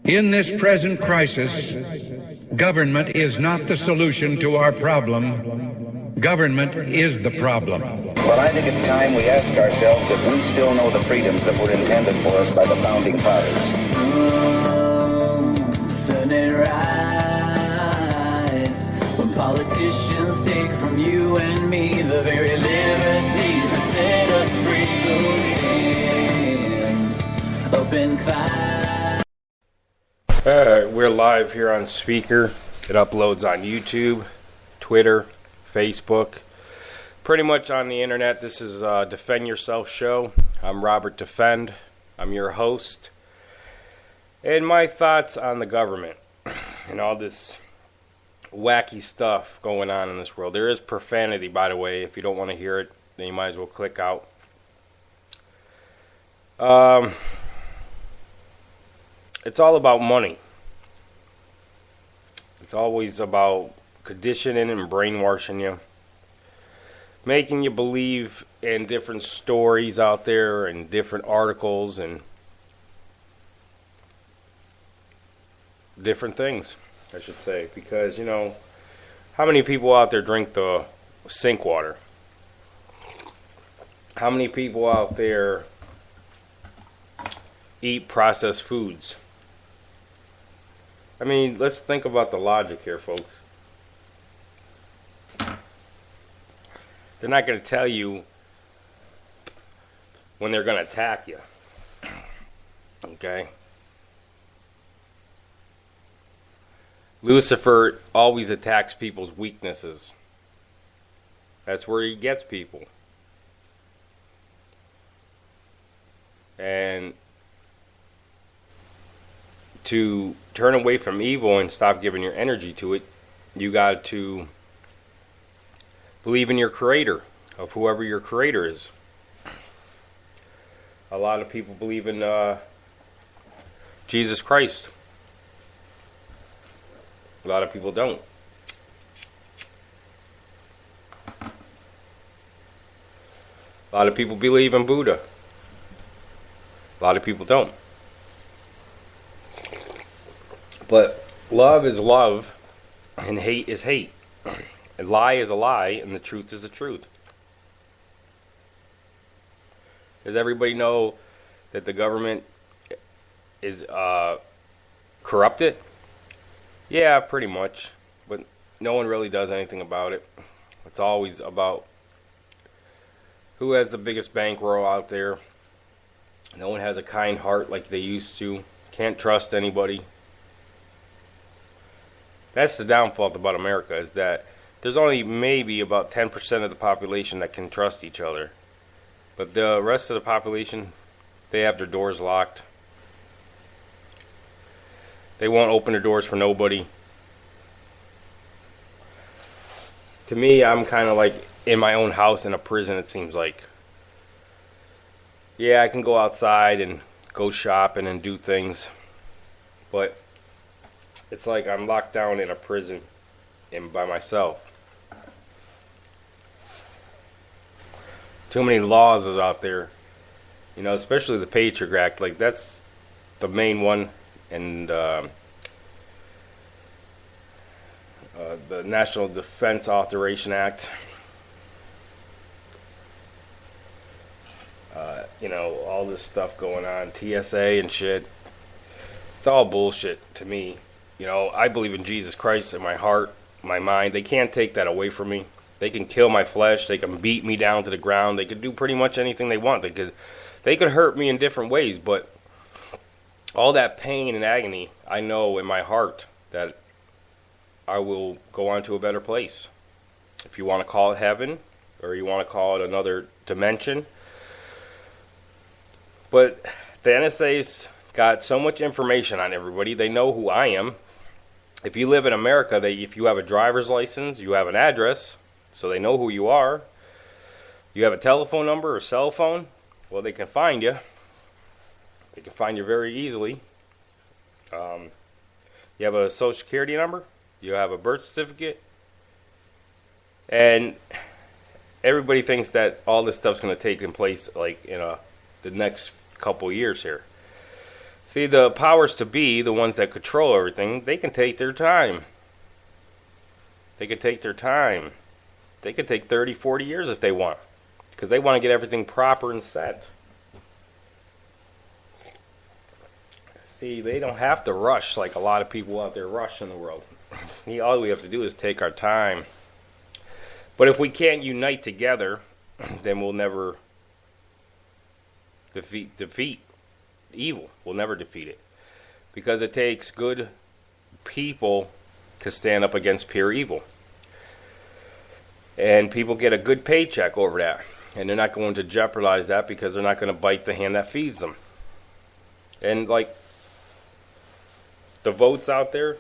In this present crisis, government is not the solution to our problem. Government is the problem. Well, I think it's time we ask ourselves if we still know the freedoms that were intended for us by the founding fathers. Senate rights, when politicians take from you and me the very liberties that set us free. So stand up and fight. We're live here on Speaker. It uploads on YouTube, Twitter, Facebook, pretty much on the internet. This is a Defend Yourself show. I'm Robert Defend. I'm your host. And my thoughts on the government and all this wacky stuff going on in this world. There is profanity, by the way. If you don't want to hear it, then you might as well click out. It's all about money. It's always about conditioning and brainwashing you, making you believe in different stories out there and different articles and different things, I should say. Because, you know, how many people out there drink the sink water? How many people out there eat processed foods? I mean, let's think about the logic here, folks. They're not going to tell you when they're going to attack you. Okay? Lucifer always attacks people's weaknesses. That's where he gets people. And to turn away from evil and stop giving your energy to it, you got to believe in your creator, of whoever your creator is. A lot of people believe in Jesus Christ. A lot of people don't. A lot of people believe in Buddha. A lot of people don't. But love is love, and hate is hate. A lie is a lie, and the truth is the truth. Does everybody know that the government is corrupted? Yeah, pretty much. But no one really does anything about it. It's always about who has the biggest bankroll out there. No one has a kind heart like they used to. Can't trust anybody. That's the downfall about America, is that there's only maybe about 10% of the population that can trust each other. But the rest of the population, they have their doors locked. They won't open their doors for nobody. To me, I'm kind of like in my own house in a prison, it seems like. Yeah, I can go outside and go shopping and do things. But it's like I'm locked down in a prison and by myself. Too many laws is out there. You know, especially the Patriot Act. Like, that's the main one. And the National Defense Authorization Act. You know, all this stuff going on. TSA and shit. It's all bullshit to me. You know, I believe in Jesus Christ in my heart, my mind. They can't take that away from me. They can kill my flesh. They can beat me down to the ground. They could do pretty much anything they want. They could hurt me in different ways, but all that pain and agony, I know in my heart that I will go on to a better place. If you want to call it heaven, or you want to call it another dimension. But the NSA's got so much information on everybody. They know who I am. If you live in America, if you have a driver's license, you have an address, so they know who you are. You have a telephone number or cell phone, well, they can find you. They can find you very easily. You have a social security number. You have a birth certificate. And everybody thinks that all this stuff's going to take in place like in the next couple years here. See, the powers to be, the ones that control everything, they can take their time. They can take their time. They can take 30, 40 years if they want. Because they want to get everything proper and set. See, they don't have to rush like a lot of people out there rush in the world. All we have to do is take our time. But if we can't unite together, then we'll never defeat evil. We'll never defeat it. Because it takes good people to stand up against pure evil. And people get a good paycheck over that. And they're not going to jeopardize that because they're not going to bite the hand that feeds them. And like the votes out there,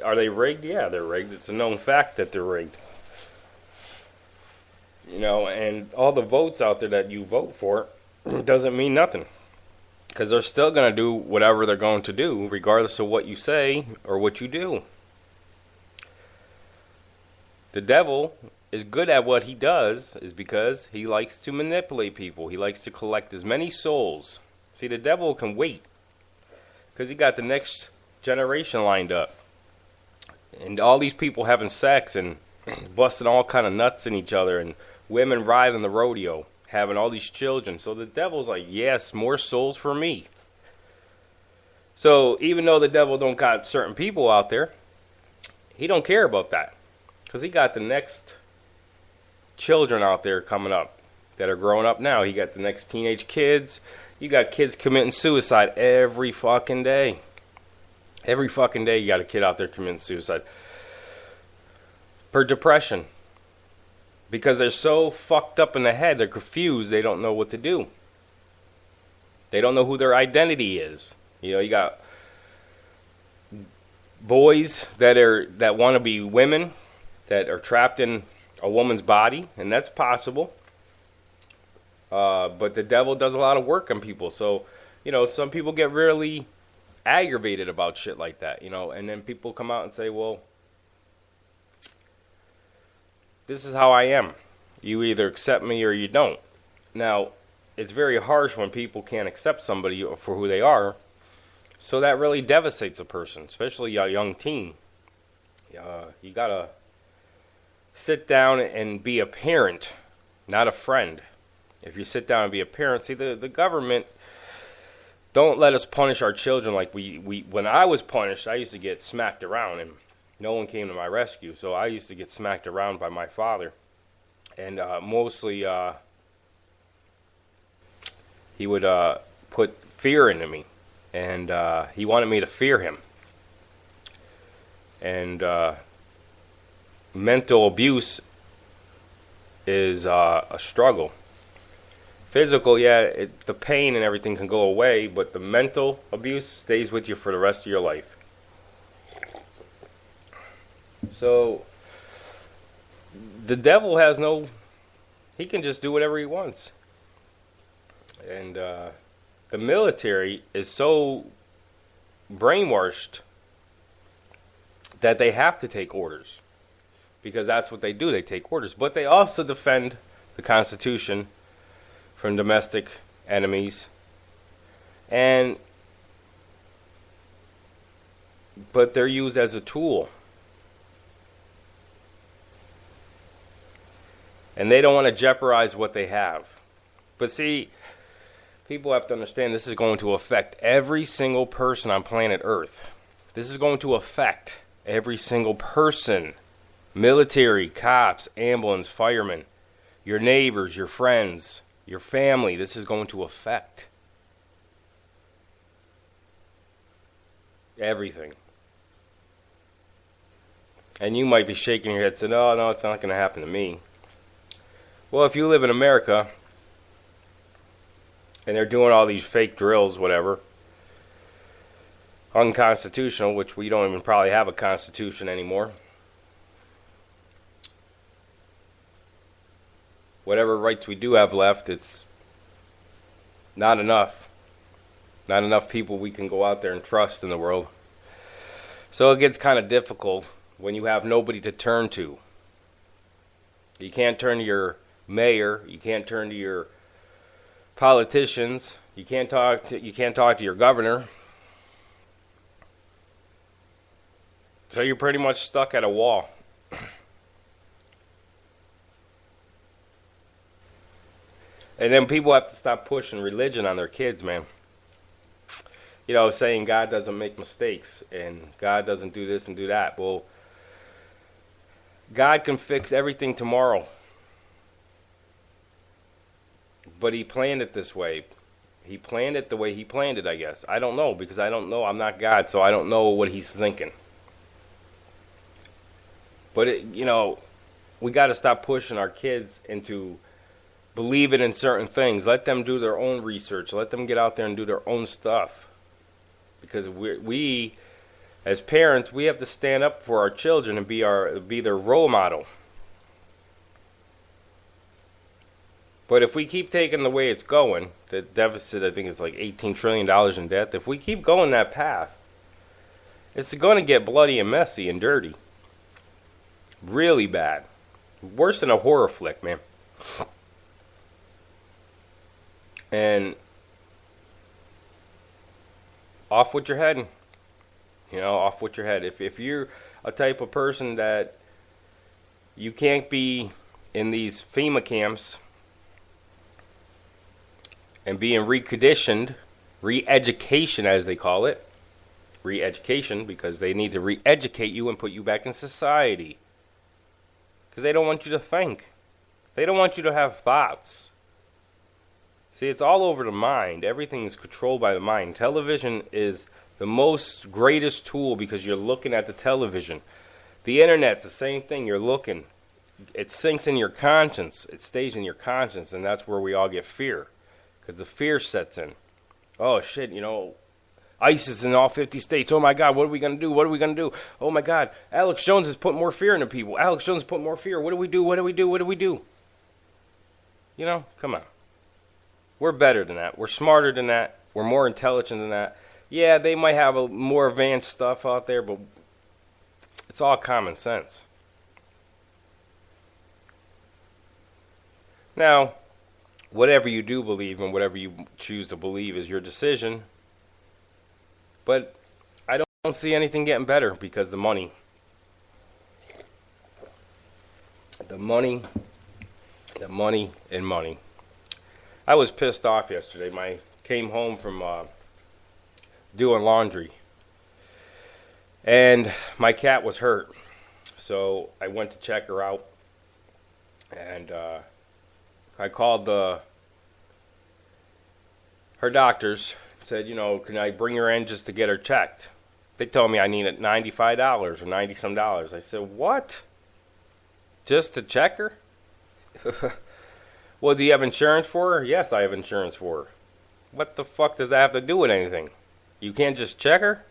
are they rigged? Yeah, they're rigged. It's a known fact that they're rigged. You know, and all the votes out there that you vote for doesn't mean nothing. Because they're still going to do whatever they're going to do, regardless of what you say or what you do. The devil is good at what he does is because he likes to manipulate people. He likes to collect as many souls. See, the devil can wait because he got the next generation lined up. And all these people having sex and busting all kind of nuts in each other, and women riding the rodeo, having all these children. So the devil's like, yes, more souls for me. So even though the devil don't got certain people out there, he don't care about that. Because he got the next children out there coming up that are growing up now. He got the next teenage kids. You got kids committing suicide every fucking day. Every fucking day you got a kid out there committing suicide. For depression. Because they're so fucked up in the head, they're confused, they don't know what to do. They don't know who their identity is. You know, you got boys that want to be women, that are trapped in a woman's body, and that's possible. But the devil does a lot of work on people. So, you know, some people get really aggravated about shit like that, you know, and then people come out and say, well, this is how I am. You either accept me or you don't. Now, it's very harsh when people can't accept somebody for who they are. So that really devastates a person, especially a young teen. You gotta sit down and be a parent, not a friend. If you sit down and be a parent, see, the government don't let us punish our children like we when I was punished, I used to get smacked around and no one came to my rescue. So I used to get smacked around by my father. And mostly he would put fear into me. And he wanted me to fear him. And mental abuse is a struggle. Physical, yeah, the pain and everything can go away, but the mental abuse stays with you for the rest of your life. So, the devil has he can just do whatever he wants. And the military is so brainwashed that they have to take orders. Because that's what they do, they take orders. But they also defend the Constitution from domestic enemies. But they're used as a tool. And they don't want to jeopardize what they have. But see, people have to understand this is going to affect every single person on planet Earth. This is going to affect every single person. Military, cops, ambulance, firemen, your neighbors, your friends, your family. This is going to affect everything. And you might be shaking your head saying, oh, no, it's not going to happen to me. Well, if you live in America and they're doing all these fake drills, whatever, unconstitutional, which we don't even probably have a constitution anymore. Whatever rights we do have left, it's not enough. Not enough people we can go out there and trust in the world. So it gets kind of difficult when you have nobody to turn to. You can't turn to your mayor. You can't turn to your politicians. You can't talk to your governor. So you're pretty much stuck at a wall. And then people have to stop pushing religion on their kids, man. You know, saying God doesn't make mistakes and God doesn't do this and do that. Well, God can fix everything tomorrow. But he planned it this way. He planned it the way he planned it, I guess. I don't know, because I don't know. I'm not God, so I don't know what he's thinking. But, you know, we got to stop pushing our kids into believing in certain things. Let them do their own research. Let them get out there and do their own stuff. Because we as parents, we have to stand up for our children and be their role model. But if we keep taking the way it's going, the deficit, I think it's like $18 trillion in debt. If we keep going that path, it's going to get bloody and messy and dirty. Really bad. Worse than a horror flick, man. And off with your head. You know, off with your head. If you're a type of person that you can't be in these FEMA camps and being reconditioned, re-education as they call it, re-education, because they need to re-educate you and put you back in society. Because they don't want you to think. They don't want you to have thoughts. See, it's all over the mind. Everything is controlled by the mind. Television is the most greatest tool because you're looking at the television. The internet, the same thing. You're looking. It sinks in your conscience. It stays in your conscience, and that's where we all get fear. Because the fear sets in. Oh, shit, you know, ISIS in all 50 states. Oh, my God, what are we going to do? What are we going to do? Oh, my God, Alex Jones has put more fear into people. Alex Jones has put more fear. What do we do? What do we do? What do we do? You know, come on. We're better than that. We're smarter than that. We're more intelligent than that. Yeah, they might have a more advanced stuff out there, but it's all common sense. Now, whatever you do believe and whatever you choose to believe is your decision. But I don't see anything getting better because the money. The money. I was pissed off yesterday. I came home from doing laundry. And my cat was hurt. So I went to check her out. And I called her doctors. Said, you know, can I bring her in just to get her checked? They told me I needed $95 or 90 some dollars. I said, what? Just to check her? Well, do you have insurance for her? Yes, I have insurance for her. What the fuck does that have to do with anything? You can't just check her?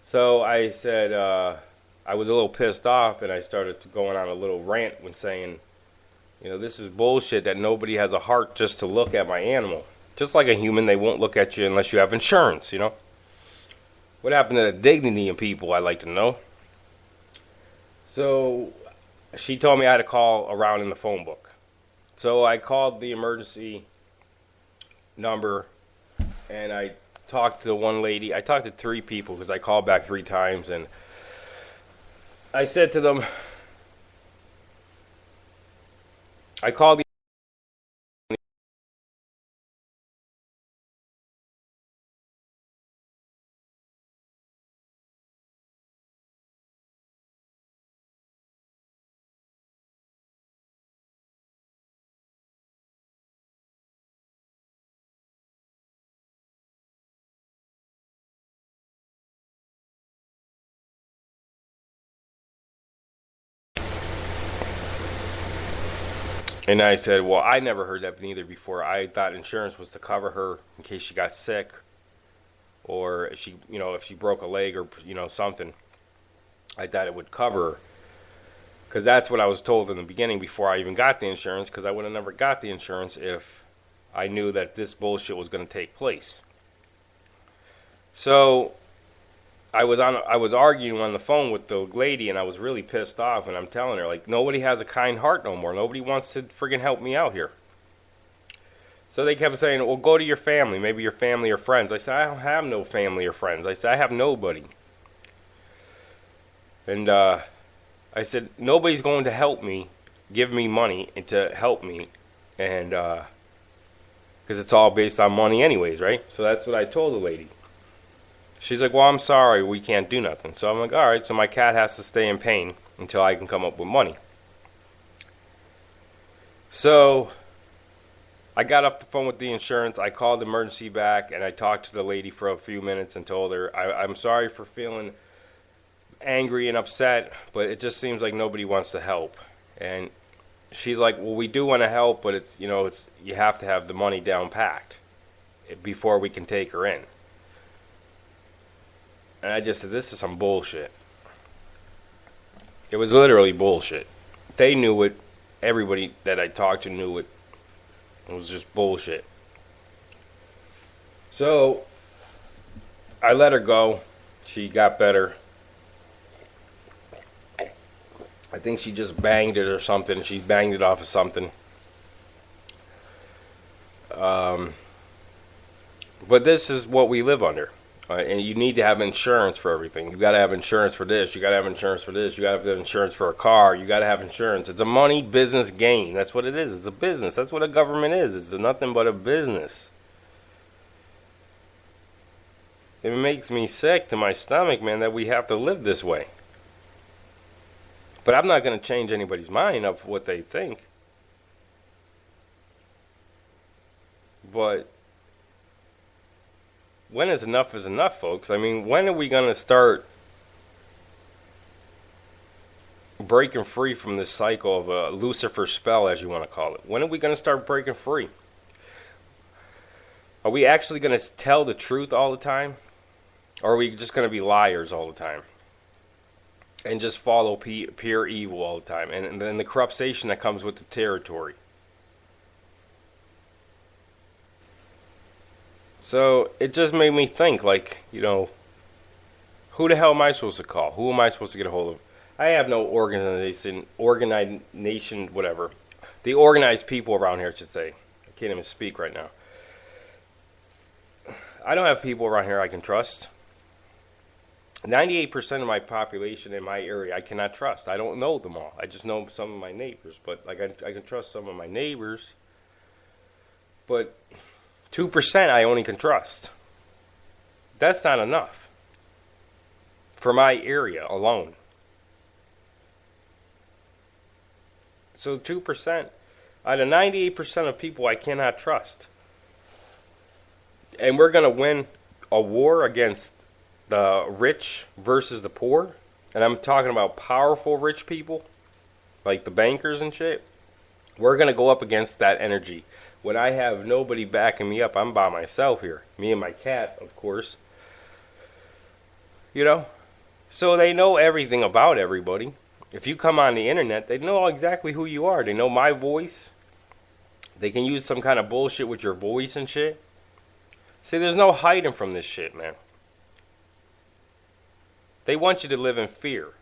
So I said, I was a little pissed off, and I started going on a little rant when saying, you know, this is bullshit that nobody has a heart just to look at my animal. Just like a human, they won't look at you unless you have insurance, you know? What happened to the dignity in people, I'd like to know. So she told me I had to call around in the phone book. So I called the emergency number, and I talked to one lady. I talked to 3 people because I called back 3 times, and I said to them, I called the And I said, well, I never heard that neither before. I thought insurance was to cover her in case she got sick or if she, you know, if she broke a leg or, you know, something. I thought it would cover her because that's what I was told in the beginning before I even got the insurance, because I would have never got the insurance if I knew that this bullshit was going to take place. So I was arguing on the phone with the lady, and I was really pissed off, and I'm telling her, like, nobody has a kind heart no more. Nobody wants to friggin' help me out here. So they kept saying, well, go to your family, maybe your family or friends. I said, I don't have no family or friends. I said, I have nobody. And I said, nobody's going to help me, give me money and to help me, and because it's all based on money anyways, right? So that's what I told the lady. She's like, well, I'm sorry, we can't do nothing. So I'm like, all right, so my cat has to stay in pain until I can come up with money. So I got off the phone with the insurance. I called the emergency back, and I talked to the lady for a few minutes and told her, I'm sorry for feeling angry and upset, but it just seems like nobody wants to help. And she's like, well, we do want to help, but it's you have to have the money down packed before we can take her in. And I just said, this is some bullshit. It was literally bullshit. They knew it. Everybody that I talked to knew it. It was just bullshit. So I let her go. She got better. I think she just banged it or something. She banged it off of something. But this is what we live under. And you need to have insurance for everything. You got to have insurance for this. You got to have insurance for this. You got to have insurance for a car. You got to have insurance. It's a money business game. That's what it is. It's a business. That's what a government is. It's nothing but a business. It makes me sick to my stomach, man, that we have to live this way. But I'm not going to change anybody's mind of what they think. But when is enough, folks? I mean, when are we going to start breaking free from this cycle of a Lucifer spell, as you want to call it? When are we going to start breaking free? Are we actually going to tell the truth all the time? Or are we just going to be liars all the time? And just follow pure evil all the time? And then the corruption that comes with the territory. So it just made me think, like, who the hell am I supposed to call? Who am I supposed to get a hold of? I have no organization, whatever. The organized people around here, I should say. I can't even speak right now. I don't have people around here I can trust. 98% of my population in my area I cannot trust. I don't know them all. I just know some of my neighbors. But like I can trust some of my neighbors. But 2% I only can trust. That's not enough for my area alone. So 2% out of 98% of people I cannot trust. And we're going to win a war against the rich versus the poor. And I'm talking about powerful rich people, like the bankers and shit. We're going to go up against that energy. When I have nobody backing me up, I'm by myself here. Me and my cat, of course. So they know everything about everybody. If you come on the internet, they know exactly who you are. They know my voice. They can use some kind of bullshit with your voice and shit. See, there's no hiding from this shit, man. They want you to live in fear.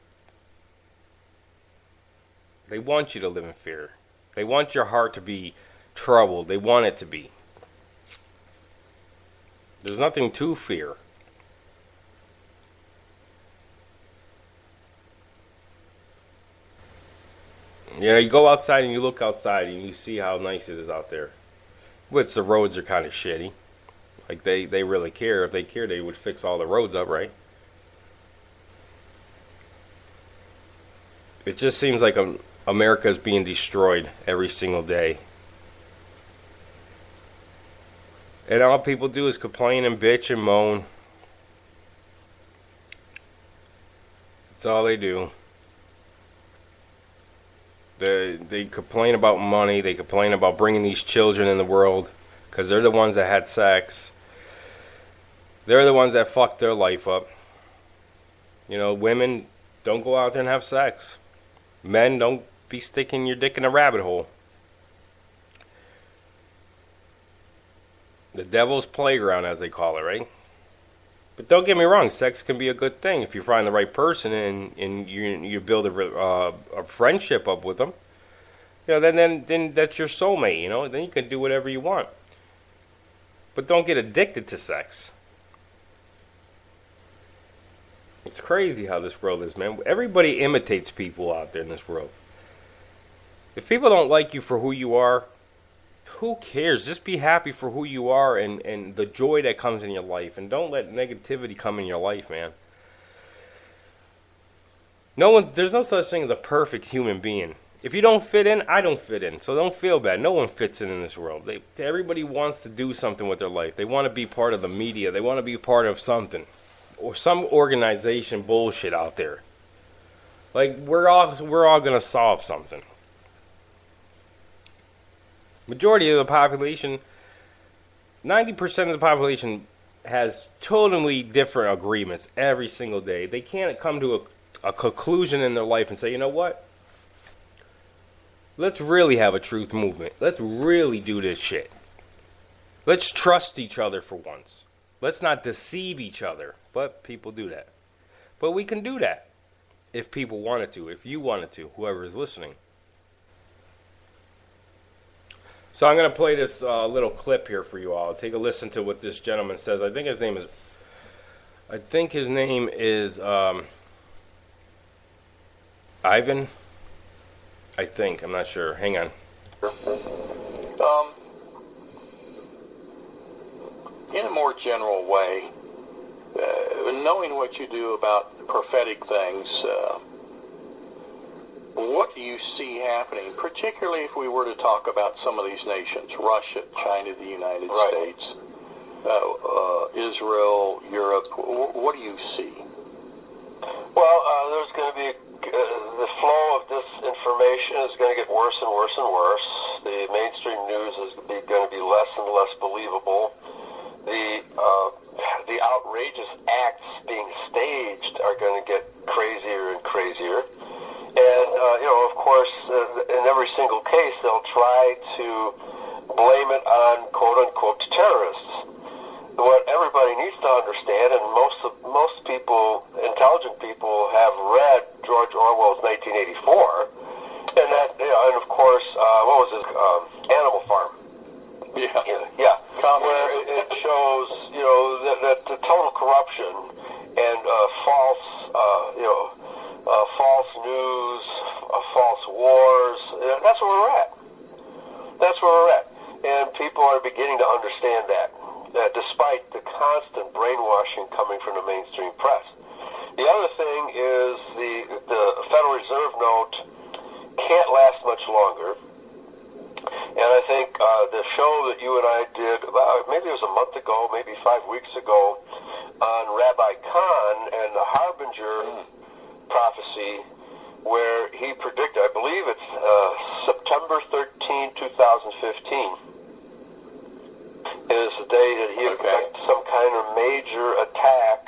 They want you to live in fear. They want your heart to be troubled. They want it to be. There's nothing to fear. You go outside and you look outside and you see how nice it is out there. Which the roads are kind of shitty. Like they really care. If they care, they would fix all the roads up, right? It just seems like America is being destroyed every single day. And all people do is complain and bitch and moan. That's all they do. They complain about money. They complain about bringing these children in the world because they're the ones that had sex. They're the ones that fucked their life up. Women, don't go out there and have sex. Men, don't be sticking your dick in a rabbit hole. The devil's playground, as they call it, right? But don't get me wrong, sex can be a good thing if you find the right person and you build a friendship up with them. Then that's your soulmate. Then you can do whatever you want. But don't get addicted to sex. It's crazy how this world is, man. Everybody imitates people out there in this world. If people don't like you for who you are, who cares? Just be happy for who you are and the joy that comes in your life. And don't let negativity come in your life, man. There's no such thing as a perfect human being. If you don't fit in, I don't fit in. So don't feel bad. No one fits in this world. Everybody wants to do something with their life. They want to be part of the media. They want to be part of something. Or some organization bullshit out there. Like, we're all going to solve something. Majority of the population, 90% of the population has totally different agreements every single day. They can't come to a conclusion in their life and say, you know what? Let's really have a truth movement. Let's really do this shit. Let's trust each other for once. Let's not deceive each other. But people do that. But we can do that if people wanted to, if you wanted to, whoever is listening. So I'm going to play this little clip here for you all. Take a listen to what this gentleman says. I think his name is Ivan. I think. I'm not sure. Hang on. In a more general way, knowing what you do about prophetic things, what do you see happening, particularly if we were to talk about some of these nations, Russia, China, the United States, Israel, Europe? What do you see? Well, there's going to be the flow of disinformation is going to get worse and worse and worse. The mainstream news is going to be less and less believable. The outrageous acts being staged are going to get crazier and crazier. And, of course, in every single case, they'll try to blame it on quote-unquote terrorists. What everybody needs to understand, and most people, intelligent people, have read George Orwell's 1984, and that, and of course, what was it, Animal Farm. Yeah. Where it shows, that the total corruption and false news, false wars. That's where we're at. That's where we're at, and people are beginning to understand that. Despite the constant brainwashing coming from the mainstream press. The other thing is the Federal Reserve note can't last much longer. And I think the show that you and I did, maybe it was a month ago, maybe 5 weeks ago, on Rabbi Khan and the Harbinger prophecy, where he predicted, I believe it's September 13, 2015, is the day that he expects some kind of major attack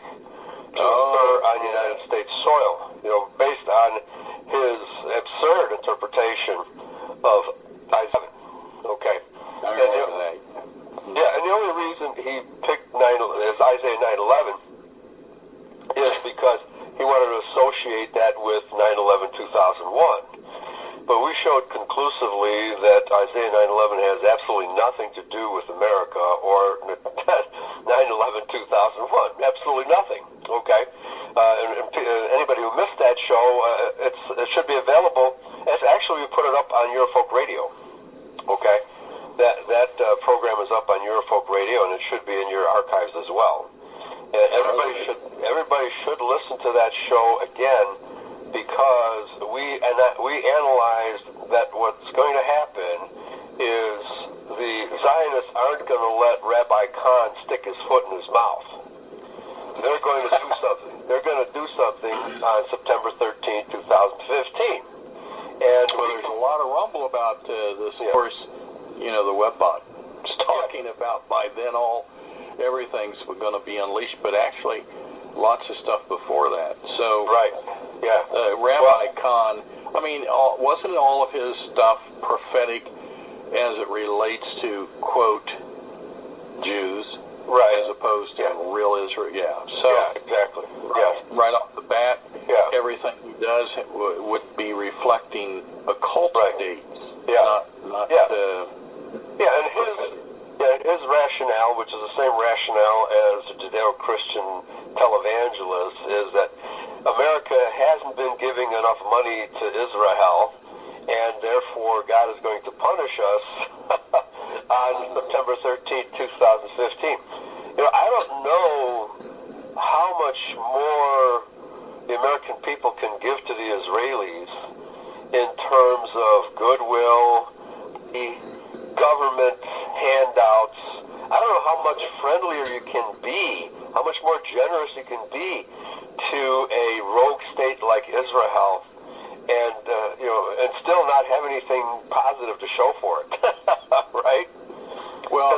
to occur on United States soil, based on his absurd interpretation of Isaiah. Okay. And the only reason he picked Isaiah 9:11 is because he wanted to associate that with 9/11/2001. But we showed conclusively that Isaiah 9:11 has absolutely nothing to do with America or 9/11/2001. Absolutely nothing. Okay. And anybody who missed that show, it should be available. Actually, we put it up on Eurofolk Radio. Okay. That program is up on Eurofolk Radio, and it should be in your archives as well. And everybody should listen to that show again, because we analyzed that what's going to happen is the Zionists aren't going to let Rabbi Khan stick his foot in his mouth. They're going to do something. They're going to do something on September 13, 2015. And there's a lot of rumble about this. Of course, the Webbot is talking about by then everything's going to be unleashed, but actually lots of stuff before that. So, Rabbi Khan, wasn't all of his stuff prophetic as it relates to, quote, Jews, as opposed to real Israel? Exactly. Right off the bat, everything he does would be reflecting occult dates. And his rationale, which is the same rationale as a Judeo-Christian televangelist, is that America hasn't been giving enough money to Israel, and therefore God is going to punish us on September 13th, 2015. I don't know how much more the American people can give to the Israelis in terms of goodwill, the government handouts. I don't know how much friendlier you can be, how much more generous you can be to a rogue state like Israel, and and still not have anything positive to show for it, right? Well,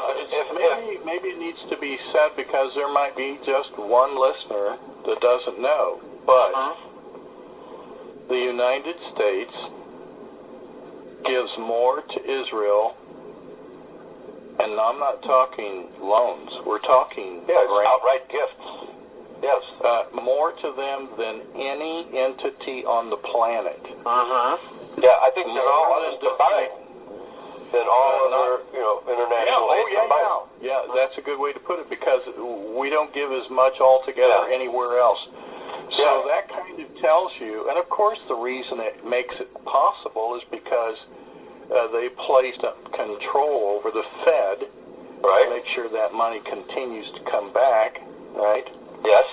maybe it needs to be said because there might be just one listener that doesn't know, but the United States gives more to Israel, and I'm not talking loans. We're talking outright gifts. Yes, more to them than any entity on the planet. Yeah, I think they're all others combined. Than all other, international aid combined. Yeah, that's a good way to put it, because we don't give as much altogether anywhere else. So that kind of tells you, and of course the reason it makes it possible is because they placed control over the Fed to make sure that money continues to come back, right? Yes.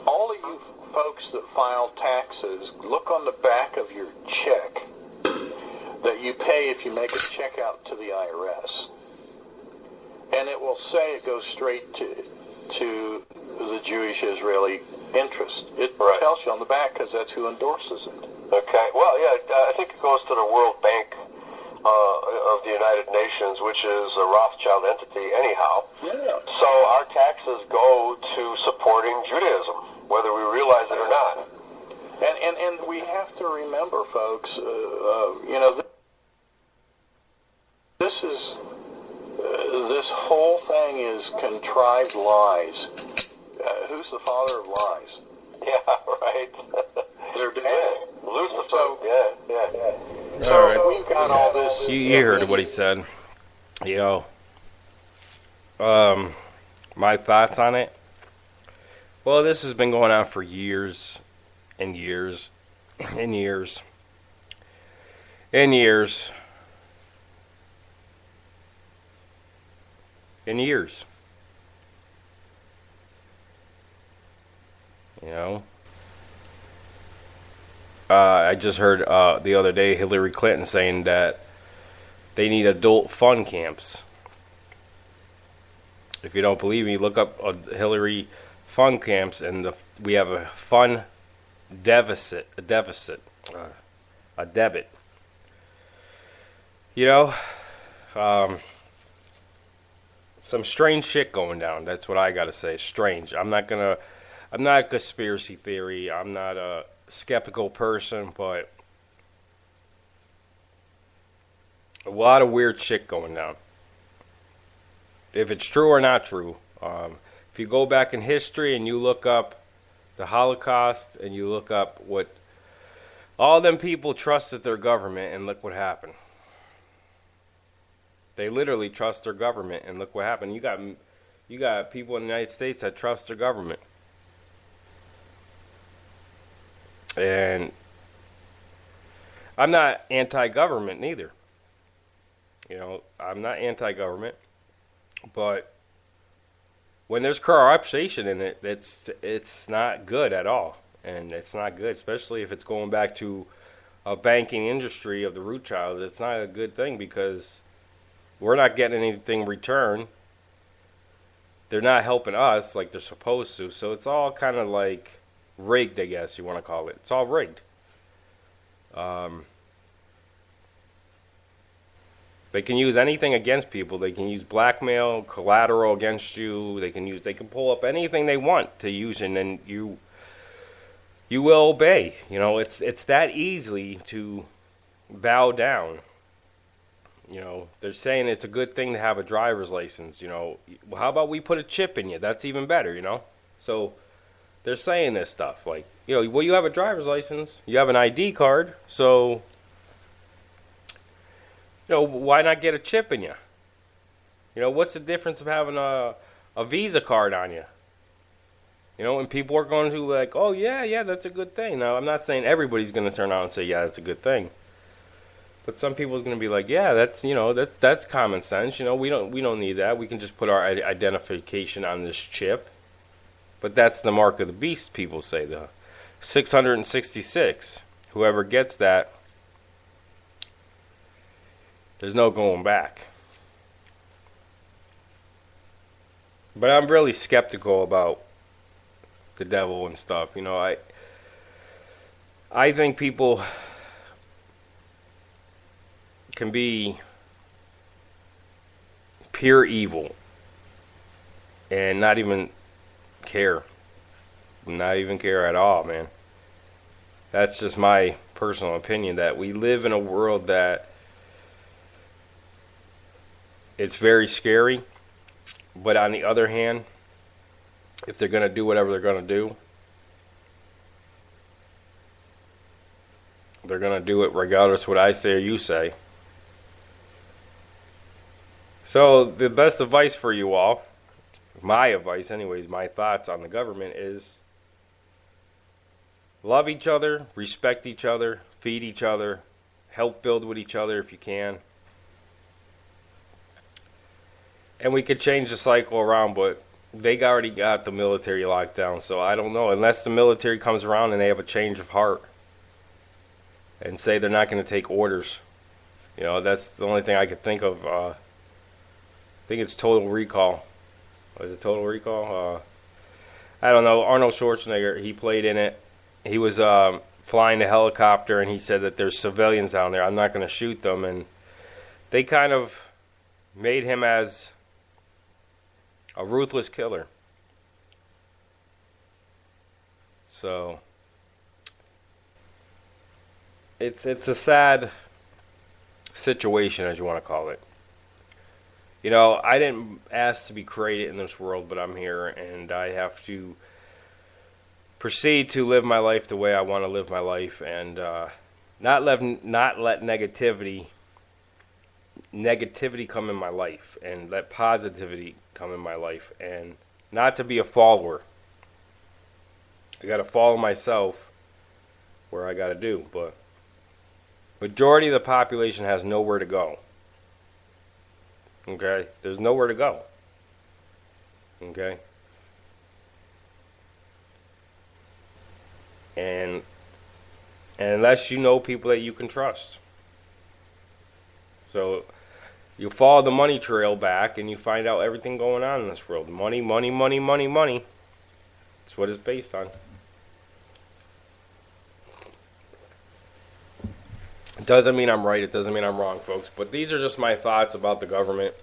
All of you folks that file taxes, look on the back of your check that you pay if you make a check out to the IRS. And it will say it goes straight to the Jewish-Israeli interest. It tells you on the back because that's who endorses it. Okay. Well, I think it goes to the World Bank of the United Nations, which is a Rothschild entity anyhow. Yeah. So our taxes go to supporting Judaism, whether we realize it or not. And we have to remember, folks, this whole thing is contrived lies. Who's the father of lies? Yeah, right. They're dead. Lucifer. So, yeah. All right. We've got all this. You heard what he said. My thoughts on it. Well, this has been going on for years and years and years and years and years. I just heard the other day Hillary Clinton saying that they need adult fun camps. If you don't believe me, look up Hillary fun camps, and we have a fun deficit, a debit. Some strange shit going down. That's what I gotta say. Strange. I'm not a conspiracy theory. I'm not a skeptical person, but a lot of weird shit going down. If it's true or not true, if you go back in history and you look up the Holocaust and you look up what all them people trusted their government, and look what happened. They literally trust their government, and look what happened. You got people in the United States that trust their government. And I'm not anti-government neither. I'm not anti-government, but when there's corruption in it, it's not good at all. And it's not good, especially if it's going back to a banking industry of the Rothschilds. It's not a good thing because we're not getting anything in return. They're not helping us like they're supposed to. So it's all kind of like rigged, I guess you want to call it. It's all rigged. They can use anything against people. They can use blackmail, collateral against you. They can pull up anything they want to use, and then you will obey. It's that easy to bow down. They're saying it's a good thing to have a driver's license. Well, how about we put a chip in you? That's even better. So they're saying this stuff like, well, you have a driver's license, you have an ID card, so why not get a chip in you? You know, what's the difference of having a Visa card on you? You know, and people are going to like, oh yeah, that's a good thing. Now, I'm not saying everybody's going to turn out and say, yeah, that's a good thing. But some people's going to be like, yeah, that's common sense. You know, we don't need that. We can just put our identification on this chip. But that's the mark of the beast, people say. The 666. Whoever gets that, there's no going back. But I'm really skeptical about the devil and stuff. You know, I think people can be pure evil and not even care at all, man. That's just my personal opinion, that we live in a world that it's very scary, but on the other hand, if they're going to do whatever they're going to do, they're going to do it regardless of what I say or you say. So the best advice for you all, my advice anyways, my thoughts on the government is love each other, respect each other, feed each other, help build with each other if you can. And we could change the cycle around, but they already got the military locked down, so I don't know. Unless the military comes around and they have a change of heart and say they're not going to take orders. You know, that's the only thing I could think of. I think it's Total Recall. Was it Total Recall? I don't know. Arnold Schwarzenegger, he played in it. He was flying the helicopter, and he said that there's civilians down there. I'm not going to shoot them. And they kind of made him as a ruthless killer. So it's a sad situation, as you want to call it. You know, I didn't ask to be created in this world, but I'm here, and I have to proceed to live my life the way I want to live my life, and not let negativity come in my life, and let positivity come in my life, and not to be a follower. I got to follow myself where I got to do, but majority of the population has nowhere to go. Okay? There's nowhere to go. Okay? And unless you know people that you can trust. So you follow the money trail back and you find out everything going on in this world. Money, money, money, money, money. That's what it's based on. It doesn't mean I'm right. It doesn't mean I'm wrong, folks. But these are just my thoughts about the government.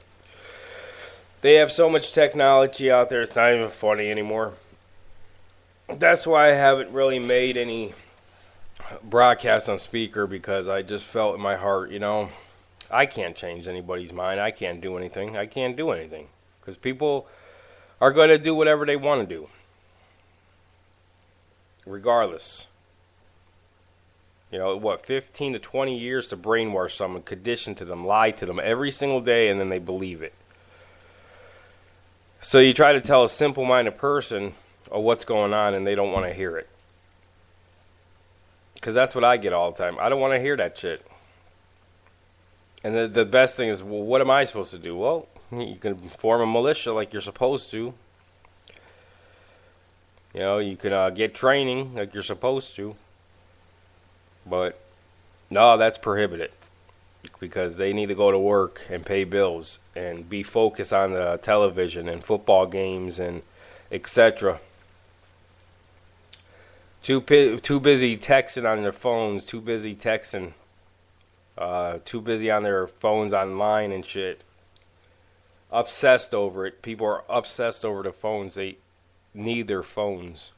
They have so much technology out there, it's not even funny anymore. That's why I haven't really made any broadcasts on speaker, because I just felt in my heart, you know, I can't change anybody's mind. I can't do anything. I can't do anything. Because people are going to do whatever they want to do. Regardless. You know, 15 to 20 years to brainwash someone, condition to them, lie to them every single day, and then they believe it. So you try to tell a simple-minded person of what's going on, and they don't want to hear it. Because that's what I get all the time. I don't want to hear that shit. And the best thing is, well, what am I supposed to do? Well, you can form a militia like you're supposed to. You know, you can get training like you're supposed to. But, no, that's prohibited. Because they need to go to work and pay bills and be focused on the television and football games and etc. Too busy texting on their phones, too busy texting, too busy on their phones online and shit. Obsessed over it. People are obsessed over the phones. They need their phones.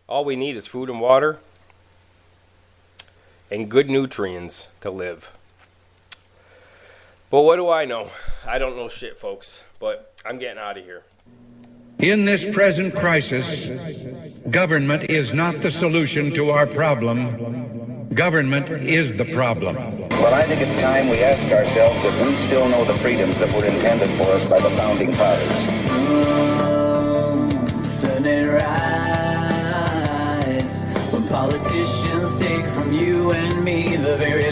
All we need is food and water and good nutrients to live. But what do I know? I don't know shit, folks. But I'm getting out of here. In this present crisis, government is not the solution to our problem. Government is the problem. Well, I think it's time we ask ourselves if we still know the freedoms that were intended for us by the founding fathers. Senate rights, when politicians take from you and me the very